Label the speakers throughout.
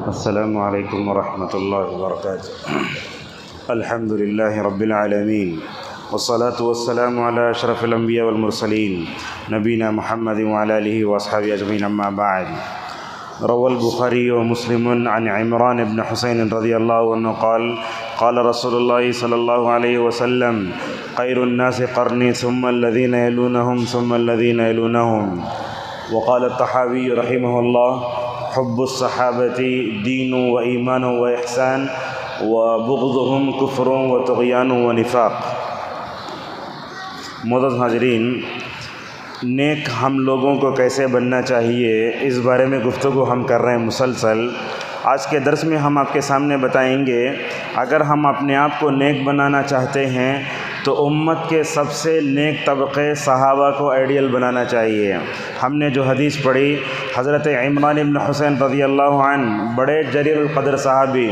Speaker 1: السلام علیکم ورحمۃ اللہ وبرکاتہ۔ الحمد للہ رب العالمین والصلاة والسلام علی اشرف الانبیاء والمرسلین نبینا محمد وعلی آلہ واصحابہ اجمعین، اما بعد۔ روى البخاری ومسلم عن عمران بن حسین رضی اللہ عنہ قال قال رسول اللہ صلی اللہ علیہ وسلم خیر الناس قرنی ثم الذین یلونہم ثم الذین یلونہم۔ وقال الطحاوی رحمہ اللہ حب الصحابة دین و ایمان و احسان وبغضهم کفر و طغیان و نفاق۔ معزز حاضرین، نیک ہم لوگوں کو کیسے بننا چاہیے، اس بارے میں گفتگو ہم کر رہے ہیں مسلسل۔ آج کے درس میں ہم آپ کے سامنے بتائیں گے، اگر ہم اپنے آپ کو نیک بنانا چاہتے ہیں تو امت کے سب سے نیک طبقے صحابہ کو آئیڈیل بنانا چاہیے۔ ہم نے جو حدیث پڑھی، حضرت عمران بن حسین رضی اللہ عنہ بڑے جلیل القدر صحابی،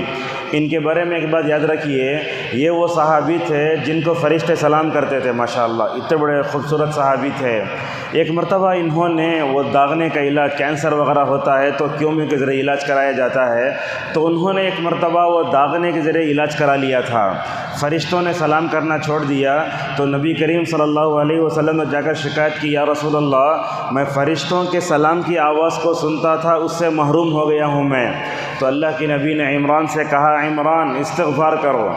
Speaker 1: ان کے بارے میں ایک بات یاد رکھیے، یہ وہ صحابی تھے جن کو فرشتے سلام کرتے تھے، ماشاءاللہ اتنے بڑے خوبصورت صحابی تھے۔ ایک مرتبہ انہوں نے وہ داغنے کا علاج، کینسر وغیرہ ہوتا ہے تو کیمو کے ذریعے علاج کرایا جاتا ہے، تو انہوں نے ایک مرتبہ وہ داغنے کے ذریعے علاج کرا لیا تھا۔ فرشتوں نے سلام کرنا چھوڑ دیا تو نبی کریم صلی اللہ علیہ وسلم نے جا کر شکایت کی، یا رسول اللہ، میں فرشتوں کے سلام کی آواز کو سنتا تھا، اس سے محروم ہو گیا ہوں میں۔ تو اللہ کے نبی نے عمران سے کہا، عمران استغفار کرو۔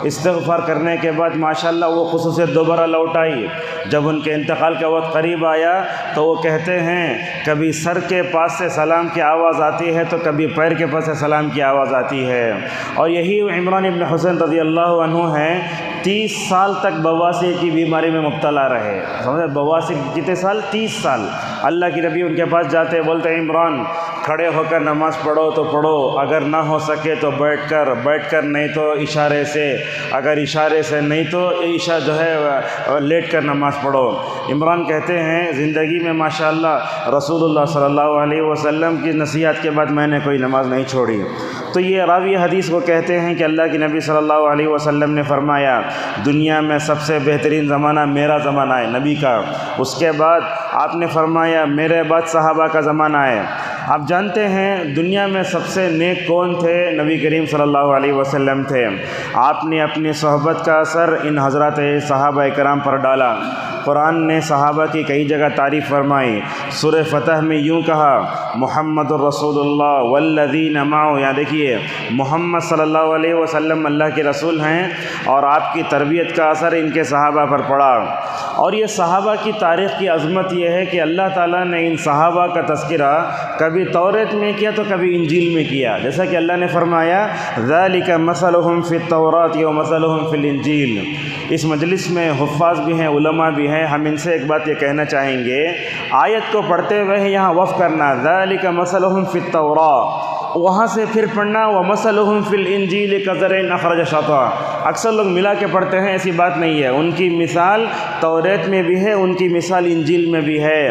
Speaker 1: استغفار کرنے کے بعد ماشاءاللہ وہ خصوصیت دوبارہ لوٹ آئی۔ جب ان کے انتقال کا وقت قریب آیا تو وہ کہتے ہیں، کبھی سر کے پاس سے سلام کی آواز آتی ہے تو کبھی پیر کے پاس سے سلام کی آواز آتی ہے۔ اور یہی عمران بن حسین رضی اللہ عنہ ہیں، 30 سال تک بواسیر کی بیماری میں مبتلا رہے۔ سمجھے، بواسیر کتنے سال؟ 30 سال۔ اللہ کی نبی ان کے پاس جاتے، بولتے عمران کھڑے ہو کر نماز پڑھو تو پڑھو، اگر نہ ہو سکے تو بیٹھ کر نہیں تو اشارے سے، اگر اشارے سے نہیں تو لیٹ کر نماز پڑھو۔ عمران کہتے ہیں، زندگی میں ماشاءاللہ رسول اللہ صلی اللہ علیہ وسلم کی نصیحت کے بعد میں نے کوئی نماز نہیں چھوڑی۔ تو یہ راوی حدیث کو کہتے ہیں کہ اللہ کے نبی صلی اللہ علیہ وسلم نے فرمایا، دنیا میں سب سے بہترین زمانہ میرا زمانہ ہے، نبی کا۔ اس کے بعد آپ نے فرمایا، میرے بعد صحابہ کا زمانہ ہے۔ آپ جانتے ہیں دنیا میں سب سے نیک کون تھے؟ نبی کریم صلی اللہ علیہ وسلم تھے۔ آپ نے اپنی صحبت کا اثر ان حضرات صحابہ کرام پر ڈالا۔ قرآن نے صحابہ کی کئی جگہ تعریف فرمائی۔ سورہ فتح میں یوں کہا، محمد الرسول اللہ والذین معہ، یہاں دیکھیے محمد صلی اللہ علیہ وسلم اللہ کے رسول ہیں اور آپ کی تربیت کا اثر ان کے صحابہ پر پڑا۔ اور یہ صحابہ کی تاریخ کی عظمت یہ ہے کہ اللہ تعالیٰ نے ان صحابہ کا تذکرہ کبھی توریت میں کیا تو کبھی انجیل میں کیا، جیسا کہ اللہ نے فرمایا، ذالک مثلہم فی التوراۃ ومثلہم فی الانجیل۔ اس مجلس میں حفاظ بھی ہیں، علماء بھی ہیں، ہم ان سے ایک بات یہ کہنا چاہیں گے، آیت کو پڑھتے ہوئے یہاں وقف کرنا، ذالک مثلہم فی التوراۃ، وہاں سے پھر پڑھنا، وَمَثَلُهُمْ فِي الْإِنْجِيلِ كَزَرْعٍ أَخْرَجَ شَطْأَهُ۔ اکثر لوگ ملا کے پڑھتے ہیں، ایسی بات نہیں ہے، ان کی مثال توریت میں بھی ہے، ان کی مثال انجیل میں بھی ہے۔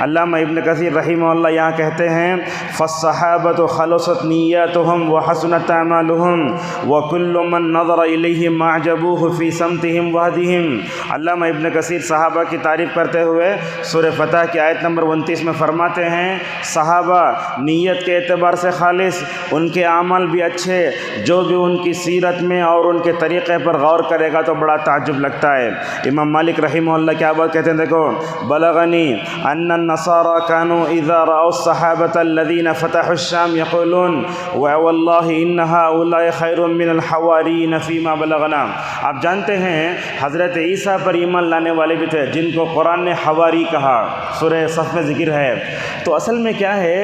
Speaker 1: علامہ ابن کثیر رحمہ اللہ یہاں کہتے ہیں، فَالصَّحَابَةُ خَلَصَتْ نِيَّاتُهُمْ وَحَسُنَتْ أَعْمَالُهُمْ وَكُلُّ مَنْ نَظَرَ إِلَيْهِمْ أَعْجَبُوهُ فِي سَمْتِهِمْ وَهْدِهِمْ۔ علامہ ابن کثیر صحابہ کی تعریف کرتے ہوئے سورہ فتح کی آیت نمبر 29 میں فرماتے ہیں، صحابہ نیت کے اعتبار سے خالص، ان کے اعمال بھی اچھے، جو بھی ان کی سیرت میں اور ان کے طریقے پر غور کرے گا تو بڑا تعجب لگتا ہے۔ امام مالک رحمہ اللہ کیا بات کہتے ہیں، دیکھو، بلغنی ان النصارى كانوا اذا رأوا الصحابة الذين فتحوا الشام يقولون والله ان هؤلاء خير من الحواريين فيما بلغنا۔ آپ جانتے ہیں حضرت عیسیٰ پر ایمان لانے والے بھی تھے جن کو قرآن نے حواری کہا، سورہ صف میں ذکر ہے۔ تو اصل میں کیا ہے،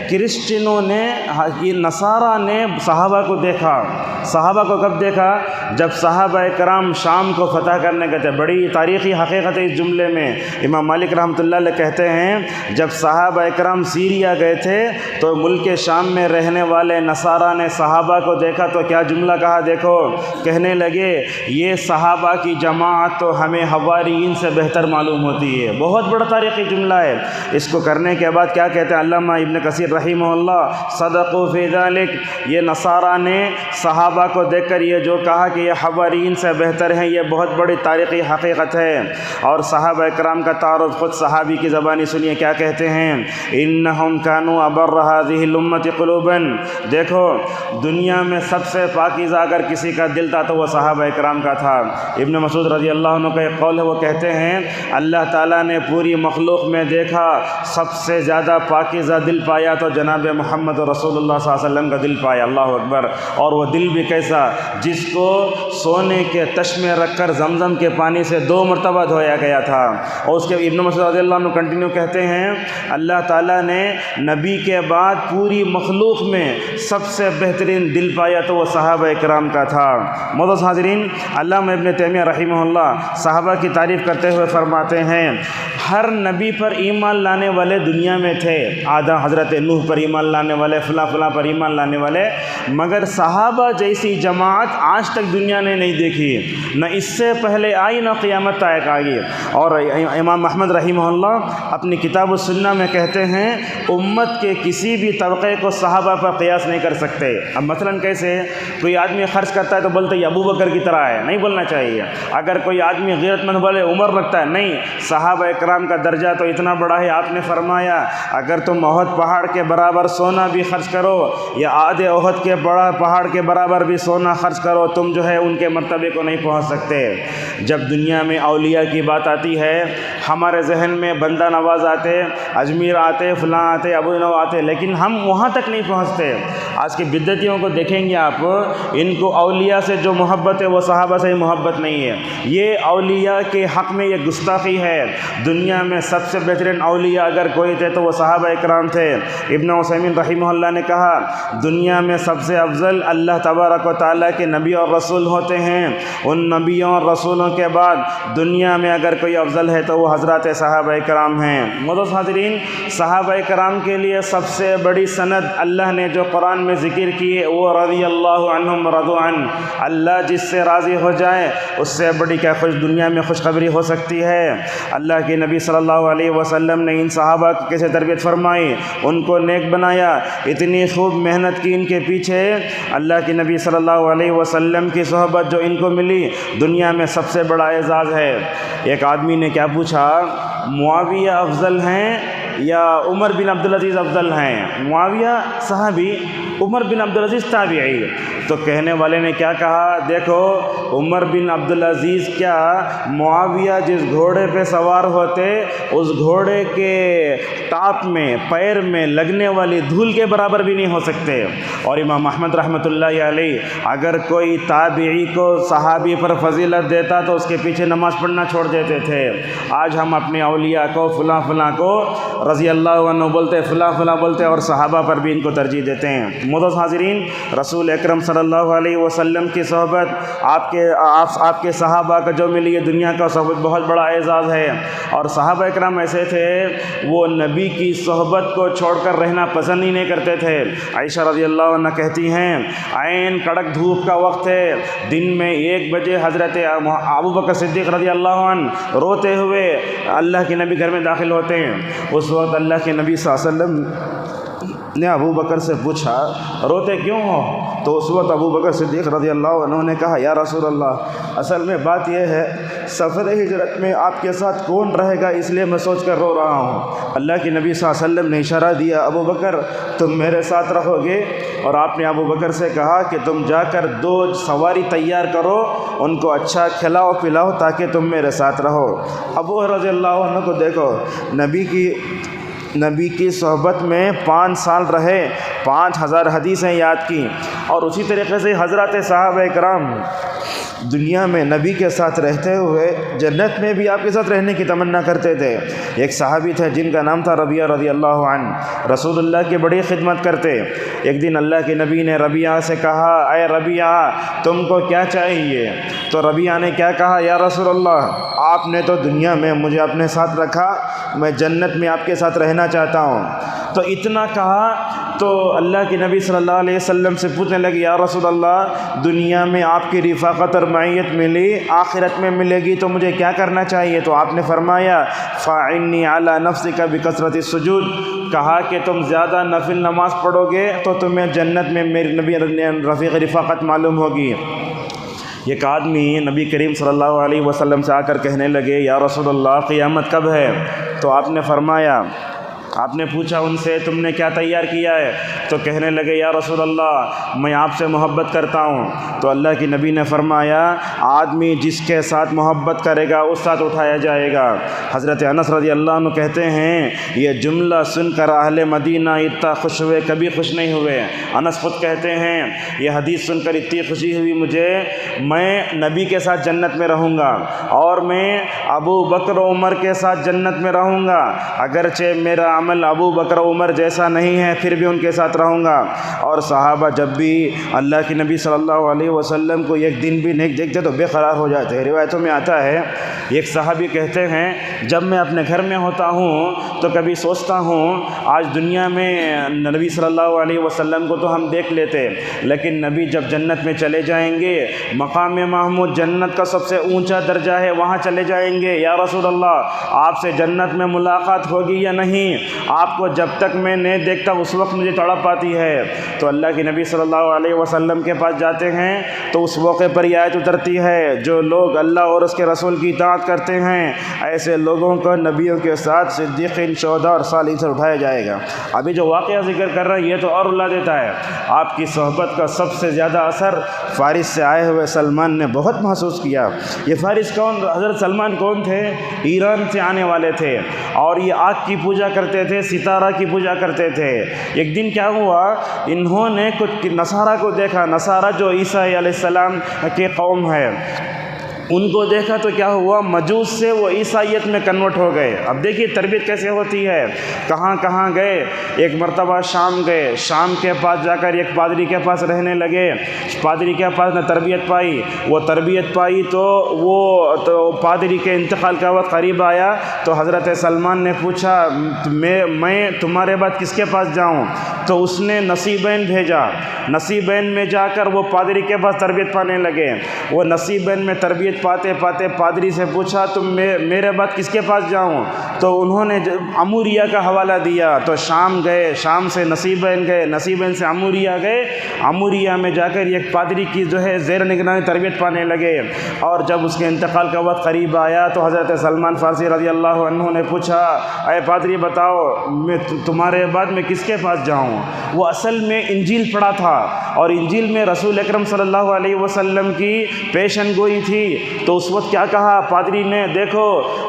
Speaker 1: کرسچنوں نے، یہ نصارہ نے صحابہ کو دیکھا۔ صحابہ کو کب دیکھا؟ جب صحابہ کرام شام کو فتح کرنے گئے تھے۔ بڑی تاریخی حقیقت ہے اس جملے میں۔ امام مالک رحمۃ اللہ علیہ کہتے ہیں، جب صحابہ کرام سیریا گئے تھے تو ملک شام میں رہنے والے نصارہ نے صحابہ کو دیکھا تو کیا جملہ کہا، دیکھو، کہنے لگے، یہ صحابہ کی جماعت تو ہمیں حواریین سے بہتر بہتر معلوم ہوتی ہے۔ بہت بڑا تاریخی جملہ ہے۔ اس کو کرنے کے بعد کیا کہتے ہیں علامہ ابن کثیر رحمہ اللہ، صدقوا فی ذلک، یہ نصارہ نے صحابہ کو دیکھ کر یہ جو کہا کہ یہ حوارین سے بہتر ہیں، یہ بہت بڑی تاریخی حقیقت ہے۔ اور صحابہ کرام کا تعارف خود صحابی کی زبانی سنیے کیا کہتے ہیں، انہم کانوا ابر هذه الامت قلوبا، دیکھو دنیا میں سب سے پاکیزہ اگر کسی کا دل تھا تو وہ صحابہ کرام کا تھا۔ ابن مسعود رضی اللہ عنہ کا ایک قول ہے، وہ کہتے ہیں اللہ تعالیٰ نے پوری مخلوق میں دیکھا سب سے زیادہ پاکیزہ دل پایا تو جناب محمد رسول اللہ صلی اللہ علیہ وسلم کا دل پایا، اللہ اکبر۔ اور وہ دل بھی کیسا، جس کو سونے کے تش میں رکھ کر زمزم کے پانی سے 2 مرتبہ دھویا گیا تھا۔ اور اس کے ابن مسعود رضی اللہ عنہ کنٹینیو کہتے ہیں اللہ تعالیٰ نے نبی کے بعد پوری مخلوق میں سب سے بہترین دل پایا تو وہ صحابہ کرام کا تھا۔ معزز حاضرین، علامہ ابن تیمیہ رحمہ اللہ صحابہ کی تعریف کرتے ہوئے فرماتے ہیں ہر نبی پر ایمان لانے والے دنیا میں تھے، آدم حضرت نوح پر ایمان لانے والے، فلاں فلاں پر ایمان لانے والے، مگر صحابہ جیسی جماعت آج تک دنیا نے نہیں دیکھی، نہ اس سے پہلے آئی نہ قیامت تک آئی۔ اور امام احمد رحمہ اللہ اپنی کتاب السنہ میں کہتے ہیں امت کے کسی بھی طبقے کو صحابہ پر قیاس نہیں کر سکتے۔ اب مثلاً کیسے کوئی آدمی خرچ کرتا ہے تو بولتے یہ ابو بکر کی طرح ہے، نہیں بولنا چاہیے۔ اگر کوئی آدمی غیرت مند بولے عمر رکھتا ہے، نہیں، صحابہ کرام کا درجہ تو اتنا بڑا ہے، آپ نے فرمایا اگر تم احد پہاڑ کے برابر سونا بھی خرچ کرو یا آدھے احد کے بڑا پہاڑ کے برابر بھی سونا خرچ کرو، تم جو ہے ان کے مرتبے کو نہیں پہنچ سکتے۔ جب دنیا میں اولیاء کی بات آتی ہے ہمارے ذہن میں بندہ نواز آتے، اجمیر آتے، فلاں آتے، ابو نو آتے، لیکن ہم وہاں تک نہیں پہنچتے۔ آج کے بدعتیوں کو دیکھیں گے آپ، ان کو اولیاء سے جو محبت ہے وہ صحابہ سے ہی محبت نہیں ہے۔ یہ اولیاء کے حق میں یہ گستاخی ہے۔ دنیا میں سب سے بہترین اولیاء اگر کوئی تھے تو وہ صحابہ اکرام تھے۔ ابن عثیمین رحمہ اللہ نے کہا دنیا میں سب سے افضل اللہ تبارک و تعالیٰ کے نبی اور رسول ہوتے ہیں، ان نبیوں اور رسولوں کے بعد دنیا میں اگر کوئی افضل ہے تو وہ حضرات صحابہ اکرام ہیں۔ معزز حاضرین، صحابہ اکرام کے لیے سب سے بڑی سند اللہ نے جو قرآن میں ذکر کی ہے وہ رضی اللہ عنہم ورضوا عنہ، اللہ جس سے راضی ہو جائے اس سے بڑی کیا دنیا میں خوشخبری ہو سکتی ہے۔ اللہ کے نبی صلی اللہ علیہ وسلم نے ان صحابہ کی کیسے تربیت فرمائی، ان کو نیک بنایا، اتنی خوب محنت کی ان کے پیچھے۔ اللہ کے نبی صلی اللہ علیہ وسلم کی صحبت جو ان کو ملی دنیا میں سب سے بڑا اعزاز ہے۔ ایک آدمی نے کیا پوچھا، معاویہ افضل ہیں یا عمر بن عبدالعزیز افضل ہیں؟ معاویہ صحابی، عمر بن عبدالعزیز تابعی۔ تو کہنے والے نے کیا کہا، دیکھو عمر بن عبدالعزیز کیا معاویہ جس گھوڑے پہ سوار ہوتے اس گھوڑے کے ٹاپ میں پیر میں لگنے والی دھول کے برابر بھی نہیں ہو سکتے۔ اور امام احمد رحمۃ اللہ علیہ اگر کوئی تابعی کو صحابی پر فضیلت دیتا تو اس کے پیچھے نماز پڑھنا چھوڑ دیتے تھے۔ آج ہم اپنے اولیاء کو فلاں فلاں کو رضی اللہ عنہ بولتے، فلاں فلاں بولتے، اور صحابہ پر بھی ان کو ترجیح دیتے ہیں۔ معزز حاضرین، رسول اکرم صلی اللہ علیہ وسلم کی صحبت آپ کے صحابہ کا جو ملی، یہ دنیا کا صحبت بہت بڑا اعزاز ہے۔ اور صحابہ اکرام ایسے تھے وہ نبی کی صحبت کو چھوڑ کر رہنا پسند ہی نہیں کرتے تھے۔ عائشہ رضی اللہ عنہ کہتی ہیں عین کڑک دھوپ کا وقت ہے، دن میں 1 بجے حضرت ابو بکر صدیق رضی اللہ عنہ روتے ہوئے اللہ کے نبی گھر میں داخل ہوتے ہیں۔ اس وقت اللہ کے نبی صلی اللہ علیہ وسلم نے ابو بکر سے پوچھا روتے کیوں ہو؟ تو اس وقت ابو بکر صدیق رضی اللہ عنہ نے کہا یا رسول اللہ، اصل میں بات یہ ہے سفر ہجرت میں آپ کے ساتھ کون رہے گا، اس لیے میں سوچ کر رو رہا ہوں۔ اللہ کے نبی صلی اللہ علیہ وسلم نے اشارہ دیا ابو بکر تم میرے ساتھ رہو گے، اور آپ نے ابو بکر سے کہا کہ تم جا کر 2 سواری تیار کرو، ان کو اچھا کھلاؤ پلاؤ تاکہ تم میرے ساتھ رہو۔ ابو رضی اللہ عنہ کو دیکھو، نبی کی صحبت میں 5 سال رہے، 5000 حدیثیں یاد کی، اور اسی طریقے سے حضرات صحابہ اکرام دنیا میں نبی کے ساتھ رہتے ہوئے جنت میں بھی آپ کے ساتھ رہنے کی تمنا کرتے تھے۔ ایک صحابی تھے جن کا نام تھا ربیعہ رضی اللہ عنہ، رسول اللہ کی بڑی خدمت کرتے۔ ایک دن اللہ کے نبی نے ربیعہ سے کہا اے ربیعہ تم کو کیا چاہیے؟ تو ربیعہ نے کیا کہا، یا رسول اللہ آپ نے تو دنیا میں مجھے اپنے ساتھ رکھا، میں جنت میں آپ کے ساتھ رہنا چاہتا ہوں۔ تو اتنا کہا تو اللہ کے نبی صلی اللہ علیہ وسلم سے پوچھنے لگے یا رسول اللہ دنیا میں آپ کی رفاقت اور معیت ملی، آخرت میں ملے گی، تو مجھے کیا کرنا چاہیے؟ تو آپ نے فرمایا فَاعِنِّي عَلَىٰ نَفْسِكَ بِكَثْرَةِ السُّجُودِ، کہا کہ تم زیادہ نفل نماز پڑھو گے تو تمہیں جنت میں میرے نبی رفیق رفاقت معلوم ہوگی۔ ایک آدمی نبی کریم صلی اللہ علیہ وسلم سے آ کر کہنے لگے یا رسول اللہ قیامت کب ہے؟ تو آپ نے فرمایا، آپ نے پوچھا ان سے تم نے کیا تیار کیا ہے؟ تو کہنے لگے یا رسول اللہ میں آپ سے محبت کرتا ہوں۔ تو اللہ کی نبی نے فرمایا آدمی جس کے ساتھ محبت کرے گا اس ساتھ اٹھایا جائے گا۔ حضرت انس رضی اللہ عنہ کہتے ہیں یہ جملہ سن کر اہل مدینہ اتنا خوش ہوئے کبھی خوش نہیں ہوئے۔ انس خود کہتے ہیں یہ حدیث سن کر اتنی خوشی ہوئی مجھے، میں نبی کے ساتھ جنت میں رہوں گا اور میں ابو بکر و عمر کے ساتھ جنت میں رہوں گا، اگرچہ میرا عمل ابو بکر و عمر جیسا نہیں ہے پھر بھی ان کے ساتھ رہوں گا۔ اور صحابہ جب بھی اللہ کے نبی صلی اللہ علیہ وسلم کو ایک دن بھی نیک دیکھتے تو بے قرار ہو جاتے ہیں۔ روایتوں میں آتا ہے ایک صحابی کہتے ہیں جب میں اپنے گھر میں ہوتا ہوں تو کبھی سوچتا ہوں آج دنیا میں نبی صلی اللہ علیہ وسلم کو تو ہم دیکھ لیتے، لیکن نبی جب جنت میں چلے جائیں گے، مقام محمود جنت کا سب سے اونچا درجہ ہے، وہاں چلے جائیں گے، یا رسول اللہ آپ سے جنت میں ملاقات ہوگی یا نہیں؟ آپ کو جب تک میں نہیں دیکھتا اس وقت مجھے تڑپ آتی ہے۔ تو اللہ کے نبی صلی اللہ علیہ وسلم کے پاس جاتے ہیں تو اس موقع پر یہ آیت اترتی ہے جو لوگ اللہ اور اس کے رسول کی اطاعت کرتے ہیں ایسے لوگوں کو نبیوں کے ساتھ صدیقین، شہداء اور صالحین سے اٹھایا جائے گا۔ ابھی جو واقعہ ذکر کر رہا ہے یہ تو اور رلا دیتا ہے۔ آپ کی صحبت کا سب سے زیادہ اثر فارس سے آئے ہوئے سلمان نے بہت محسوس کیا۔ یہ فارس کون؟ حضرت سلمان کون تھے؟ ایران سے آنے والے تھے اور یہ آگ کی پوجا کرتے تھے، ستارہ کی پوجا کرتے تھے۔ ایک دن کیا ہوا، انہوں نے کچھ نصارہ کو دیکھا، نصارہ جو عیسیٰ علیہ السلام کے قوم ہے، ان کو دیکھا تو کیا ہوا، مجوس سے وہ عیسائیت میں کنورٹ ہو گئے۔ اب دیکھیے تربیت کیسے ہوتی ہے، کہاں کہاں گئے۔ ایک مرتبہ شام گئے، شام کے پاس جا کر ایک پادری کے پاس رہنے لگے، پادری کے پاس نے تربیت پائی، وہ تربیت پائی تو پادری کے انتقال کا وقت قریب آیا تو حضرت سلمان نے پوچھا میں تمہارے بعد کس کے پاس جاؤں؟ تو اس نے نصیبین بھیجا، نصیبین میں جا کر وہ پادری کے پاس تربیت پانے لگے۔ وہ نصیبین میں تربیت پاتے پاتے پادری سے پوچھا تم میرے بعد کس کے پاس جاؤں؟ تو انہوں نے اموریہ کا حوالہ دیا، تو شام گئے، شام سے نصیبین گئے، نصیبین سے اموریہ گئے، اموریہ میں جا کر ایک پادری کی جو ہے زیر نگرانی تربیت پانے لگے۔ اور جب اس کے انتقال کا وقت قریب آیا تو حضرت سلمان فارسی رضی اللہ عنہ نے پوچھا اے پادری بتاؤ میں تمہارے بعد میں کس کے پاس جاؤں؟ وہ اصل میں انجیل پڑھا تھا اور انجیل میں رسول اکرم صلی اللہ علیہ وسلم کی پیشن گوئی تھی۔ تو اس وقت کیا کہا پادری نے، دیکھو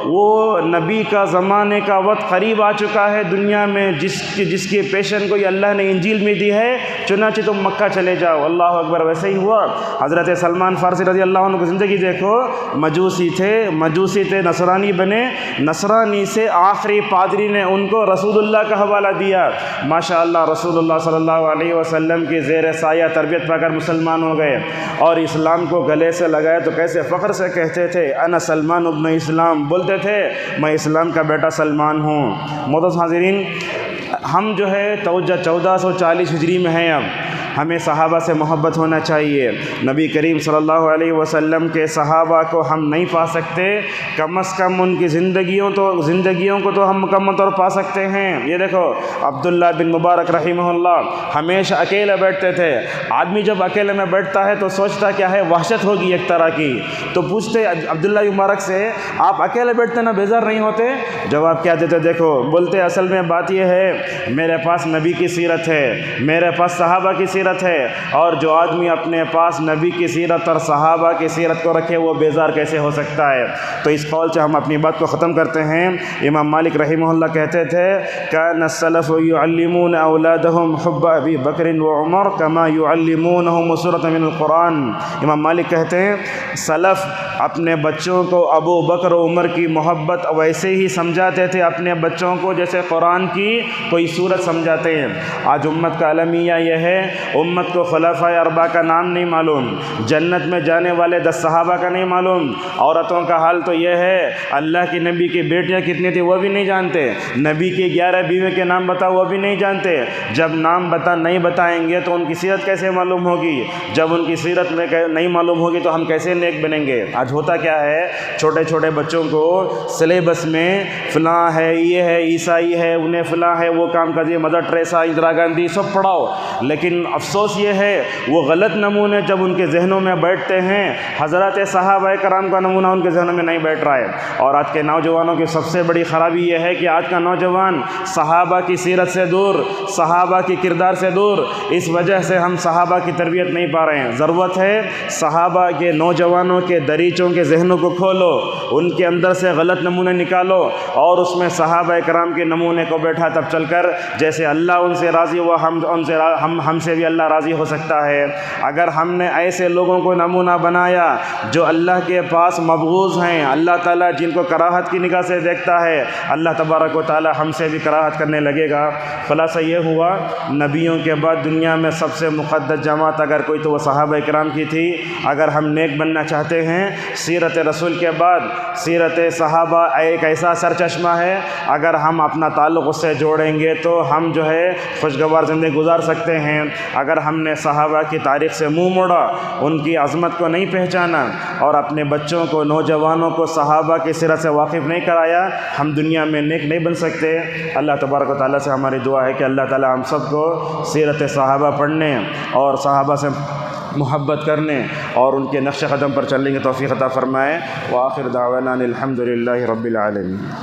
Speaker 1: وہ نبی کا زمانے کا وقت قریب آ چکا ہے دنیا میں جس کی پیشن گوئی اللہ نے انجیل میں دی ہے، چنانچہ تم مکہ چلے جاؤ۔ اللہ اکبر۔ ویسے ہی ہوا۔ حضرت سلمان فارسی رضی اللہ عنہ کی زندگی دیکھو، مجوسی تھے، نصرانی بنے، نصرانی سے آخری پادری نے ان کو رسول اللہ کا حوالہ دیا۔ ماشاءاللہ رسول اللہ صلی اللہ علیہ وسلم کی زیر سایہ تربیت پا کر مسلمان ہو گئے اور اسلام کو گلے سے لگائے تو کیسے فخر سے کہتے تھے انا سلمان ابن اسلام، بولتے تھے میں اسلام کا بیٹا سلمان ہوں۔ معزز حاضرین، ہم جو ہے 1440 ہجری میں ہیں، اب ہمیں صحابہ سے محبت ہونا چاہیے۔ نبی کریم صلی اللہ علیہ وسلم کے صحابہ کو ہم نہیں پا سکتے، کم از کم ان کی زندگیوں کو تو ہم مکمل طور پا سکتے ہیں۔ یہ دیکھو عبداللہ بن مبارک رحمہ اللہ ہمیشہ اکیلے بیٹھتے تھے۔ آدمی جب اکیلے میں بیٹھتا ہے تو سوچتا کیا ہے، وحشت ہوگی ایک طرح کی۔ تو پوچھتے عبداللہ بن مبارک سے آپ اکیلے بیٹھتے نا، بیزار نہیں ہوتے؟ جواب کیا دیتے دیکھو، بولتے اصل میں بات یہ ہے میرے پاس نبی کی سیرت ہے، میرے پاس صحابہ کی سیرت ہے، اور جو آدمی اپنے پاس نبی کی سیرت اور صحابہ کی سیرت کو رکھے وہ بیزار کیسے ہو سکتا ہے؟ تو اس قول سے ہم اپنی بات کو ختم کرتے ہیں۔ امام مالک رحمہ اللہ کہتے تھے کان السلف یعلمون اولادهم حب ابی بکر و عمر کما یعلمونهم سورۃ من القرآن۔ امام مالک کہتے ہیں سلف اپنے بچوں کو ابو بکر و عمر کی محبت ویسے ہی سمجھاتے تھے اپنے بچوں کو جیسے قرآن کی کوئی سورت سمجھاتے ہیں۔ آج امت کا المیہ یہ ہے امت کو خلفائے اربعہ کا نام نہیں معلوم، جنت میں جانے والے 10 صحابہ کا نہیں معلوم، عورتوں کا حال تو یہ ہے اللہ کی نبی کی بیٹیاں کتنی تھیں وہ بھی نہیں جانتے، نبی کی 11 بیویوں کے نام بتاؤ وہ بھی نہیں جانتے۔ جب نام نہیں بتائیں گے تو ان کی سیرت کیسے معلوم ہوگی؟ جب ان کی سیرت میں نہیں معلوم ہوگی تو ہم کیسے نیک بنیں گے؟ آج ہوتا کیا ہے، چھوٹے چھوٹے بچوں کو سلیبس میں فلاں ہے، یہ ہے، عیسائی ہے، انہیں فلاں ہے، وہ کام کر دیے، مدر ٹریسا، اندرا گاندھی سب پڑھاؤ، لیکن افسوس یہ ہے وہ غلط نمونے جب ان کے ذہنوں میں بیٹھتے ہیں، حضرات صحابہ کرام کا نمونہ ان کے ذہنوں میں نہیں بیٹھ رہا ہے۔ اور آج کے نوجوانوں کی سب سے بڑی خرابی یہ ہے کہ آج کا نوجوان صحابہ کی سیرت سے دور، صحابہ کی کردار سے دور، اس وجہ سے ہم صحابہ کی تربیت نہیں پا رہے ہیں۔ ضرورت ہے صحابہ کے نوجوانوں کے دریچوں کے ذہنوں کو کھولو، ان کے اندر سے غلط نمونے نکالو اور اس میں صحابہ کرام کے نمونے کو بیٹھا، تب چل کر جیسے اللہ ان سے راضی ہوا ہم سے بھی اللہ راضی ہو سکتا ہے۔ اگر ہم نے ایسے لوگوں کو نمونہ بنایا جو اللہ کے پاس مبغوض ہیں، اللہ تعالیٰ جن کو کراہت کی نگاہ سے دیکھتا ہے، اللہ تبارک و تعالیٰ ہم سے بھی کراہت کرنے لگے گا۔ خلاصہ یہ ہوا نبیوں کے بعد دنیا میں سب سے مقدس جماعت اگر کوئی تو وہ صحابہ کرام کی تھی۔ اگر ہم نیک بننا چاہتے ہیں، سیرت رسول کے بعد سیرت صحابہ ایک ایسا سرچشمہ ہے، اگر ہم اپنا تعلق اس سے جوڑیں گے تو ہم جو ہے خوشگوار زندگی گزار سکتے ہیں۔ اگر ہم نے صحابہ کی تاریخ سے منہ موڑا، ان کی عظمت کو نہیں پہچانا اور اپنے بچوں کو، نوجوانوں کو صحابہ کی سیرت سے واقف نہیں کرایا، ہم دنیا میں نیک نہیں بن سکتے۔ اللہ تبارک و تعالیٰ سے ہماری دعا ہے کہ اللہ تعالیٰ ہم سب کو سیرت صحابہ پڑھنے اور صحابہ سے محبت کرنے اور ان کے نقش قدم پر چلنے کی توفیق عطا فرمائے۔ وآخر دعوانا الحمد للہ رب العالمین۔